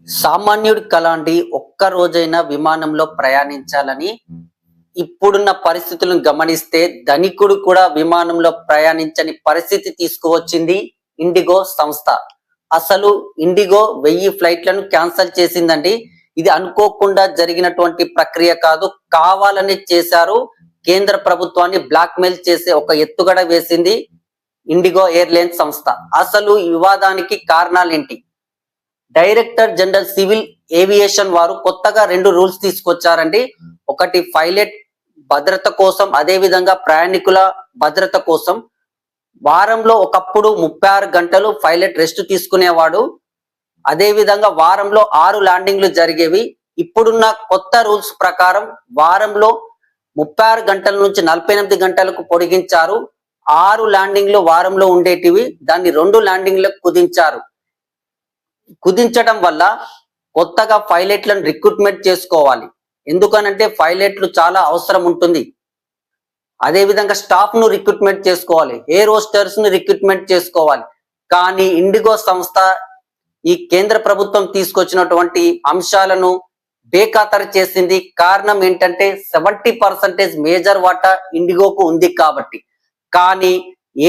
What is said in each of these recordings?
సామాన్యుడి కలాంటి ఒక్క రోజైనా విమానంలో ప్రయాణించాలని ఇప్పుడున్న పరిస్థితులను గమనిస్తే ధనికుడు కూడా విమానంలో ప్రయాణించని పరిస్థితి తీసుకువచ్చింది ఇండిగో సంస్థ. అసలు ఇండిగో 1000 ఫ్లైట్లను క్యాన్సిల్ చేసిందండి. ఇది అనుకోకుండా జరిగినటువంటి ప్రక్రియ కాదు, కావాలని చేశారు. కేంద్ర ప్రభుత్వాన్ని బ్లాక్మెయిల్ చేసే ఒక ఎత్తుగడ వేసింది ఇండిగో ఎయిర్లైన్స్ సంస్థ. అసలు ఈ వివాదానికి కారణాలేంటి? డైరెక్టర్ జనరల్ సివిల్ ఏవియేషన్ వారు కొత్తగా 2 రూల్స్ తీసుకొచ్చారండి. ఒకటి పైలట్ భద్రత కోసం, అదే విధంగా ప్రయాణికుల భద్రత కోసం. వారంలో ఒకప్పుడు 36 గంటలు పైలట్ రెస్ట్ తీసుకునేవాడు. అదే విధంగా వారంలో 6 ల్యాండింగ్లు జరిగేవి. ఇప్పుడున్న కొత్త రూల్స్ ప్రకారం వారంలో 36 గంటల నుంచి 48 గంటలకు పొడిగించారు. 6 ల్యాండింగ్లు వారంలో ఉండేటివి దాన్ని 2 ల్యాండింగ్లకు కుదించడం వల్ల కొత్తగా పైలట్లను రిక్రూట్మెంట్ చేసుకోవాలి. ఎందుకనంటే పైలట్లు చాలా అవసరం ఉంటుంది. అదే విధంగా స్టాఫ్ ను రిక్రూట్మెంట్ చేసుకోవాలి, ఎయిర్ హోస్టర్స్ ను రిక్రూట్మెంట్ చేసుకోవాలి. కానీ ఇండిగో సంస్థ ఈ కేంద్ర ప్రభుత్వం తీసుకొచ్చినటువంటి అంశాలను బేఖాతరు చేసింది. కారణం ఏంటంటే 70% మేజర్ వాటా ఇండిగోకు ఉంది కాబట్టి. కానీ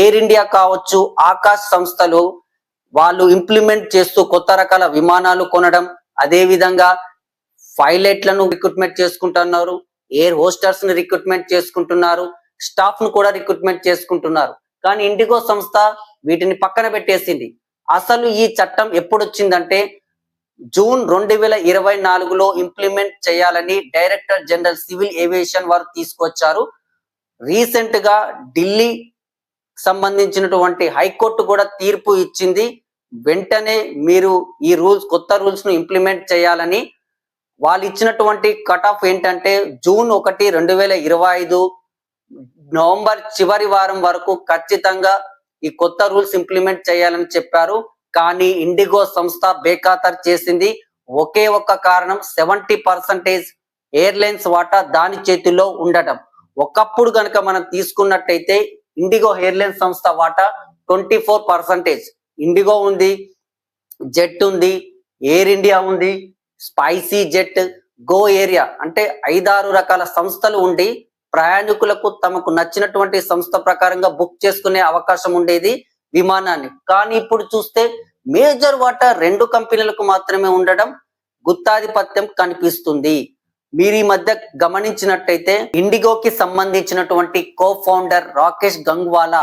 ఎయిర్ ఇండియా కావచ్చు, ఆకాశ్ సంస్థలు వాళ్ళు ఇంప్లిమెంట్ చేస్తూ కొత్త రకాల విమానాలు కొనడం, అదే విధంగా పైలట్లను రిక్రూట్మెంట్ చేసుకుంటున్నారు, ఎయిర్ హోస్టర్స్ ని రిక్రూట్మెంట్ చేసుకుంటున్నారు, స్టాఫ్ ను కూడా రిక్రూట్మెంట్ చేసుకుంటున్నారు. కానీ ఇండిగో సంస్థ వీటిని పక్కన పెట్టేసింది. అసలు ఈ చట్టం ఎప్పుడు వచ్చిందంటే జూన్ 2024లో ఇంప్లిమెంట్ చేయాలని డైరెక్టర్ జనరల్ సివిల్ ఏవియేషన్ వారు తీసుకొచ్చారు. రీసెంట్ గా ఢిల్లీ సంబంధించినటువంటి హైకోర్టు కూడా తీర్పు ఇచ్చింది. వెంటనే మీరు ఈ కొత్త రూల్స్ ను ఇంప్లిమెంట్ చేయాలని. వాళ్ళు ఇచ్చినటువంటి కట్ ఆఫ్ ఏంటంటే జూన్ 1, 2025 నవంబర్ చివరి వారం వరకు ఖచ్చితంగా ఈ కొత్త రూల్స్ ఇంప్లిమెంట్ చేయాలని చెప్పారు. కానీ ఇండిగో సంస్థ బేఖాతరు చేసింది. ఒకే ఒక్క కారణం, 70% ఎయిర్లైన్స్ వాటా దాని చేతిలో ఉండటం. ఒకప్పుడు గనక మనం తీసుకున్నట్టయితే ఇండిగో ఎయిర్లైన్స్ సంస్థ వాటా 24%. ఇండిగో ఉంది, జెట్ ఉంది, ఎయిర్ ఇండియా ఉంది, స్పైసీ జెట్, గో ఏరియా అంటే 5-6 రకాల సంస్థలు ఉండి ప్రయాణికులకు తమకు నచ్చినటువంటి సంస్థ ప్రకారంగా బుక్ చేసుకునే అవకాశం ఉండేది విమానాన్ని. కానీ ఇప్పుడు చూస్తే మేజర్ వాటా 2 కంపెనీలకు మాత్రమే ఉండడం గుత్తాధిపత్యం కనిపిస్తుంది. మీరు ఈ మధ్య గమనించినట్టయితే ఇండిగోకి సంబంధించినటువంటి కో ఫౌండర్ రాకేష్ గంగ్వాలా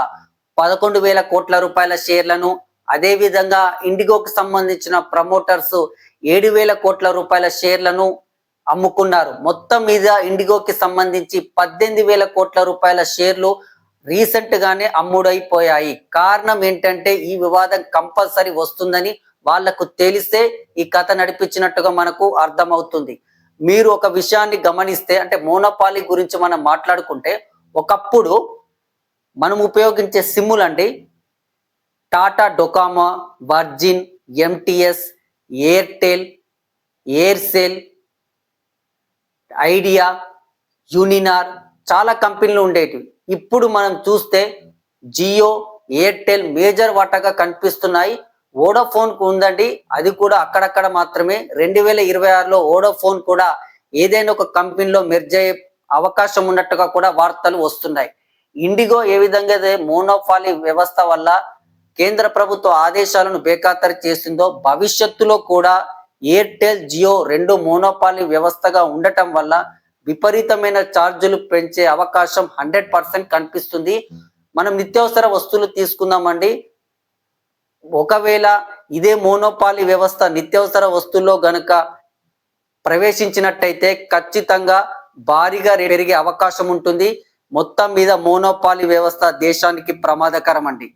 11,000 కోట్ల రూపాయల షేర్లను, అదే విధంగా ఇండిగోకి సంబంధించిన ప్రమోటర్స్ 7,000 కోట్ల రూపాయల షేర్లను అమ్ముకున్నారు. మొత్తం మీద ఇండిగోకి సంబంధించి 18,000 కోట్ల రూపాయల షేర్లు రీసెంట్ గానే అమ్ముడైపోయాయి. కారణం ఏంటంటే ఈ వివాదం కంపల్సరీ వస్తుందని వాళ్లకు తెలిసే ఈ కథ నడిపించినట్టుగా మనకు అర్థమవుతుంది. మీరు ఒక విషయాన్ని గమనిస్తే, అంటే మోనోపాలీ గురించి మనం మాట్లాడుకుంటే, ఒకప్పుడు మనం ఉపయోగించే సిమ్ములు అండి Tata Docomo, Virgin, MTS, Airtel, Aircel, Idea, Uninor, చాలా కంపెనీలు ఉండేటివి. ఇప్పుడు మనం చూస్తే జియో, ఎయిర్టెల్ మేజర్ వాటాగా కనిపిస్తున్నాయి. వోడాఫోన్ కు ఉందండి, అది కూడా అక్కడక్కడ మాత్రమే. 2026లో వోడాఫోన్ కూడా ఏదైనా ఒక కంపెనీలో మెర్జ్ అయ్యే అవకాశం ఉన్నట్టుగా కూడా వార్తలు వస్తున్నాయి. ఇండిగో ఏ విధంగా మోనోపాలీ వ్యవస్థ వల్ల కేంద్ర ప్రభుత్వ ఆదేశాలను బేఖాతరు చేసిందో, భవిష్యత్తులో కూడా ఎయిర్టెల్, జియో 2 మోనోపాలీ వ్యవస్థగా ఉండటం వల్ల విపరీతమైన ఛార్జీలు పెంచే అవకాశం 100% కనిపిస్తుంది. మనం నిత్యావసర వస్తువులు తీసుకుందామండి. ఒకవేళ ఇదే మోనోపాలీ వ్యవస్థ నిత్యావసర వస్తువుల్లో గనక ప్రవేశించినట్టయితే ఖచ్చితంగా భారీగా పెరిగే అవకాశం ఉంటుంది. మొత్తం మీద మోనోపాలీ వ్యవస్థ దేశానికి ప్రమాదకరం అండి.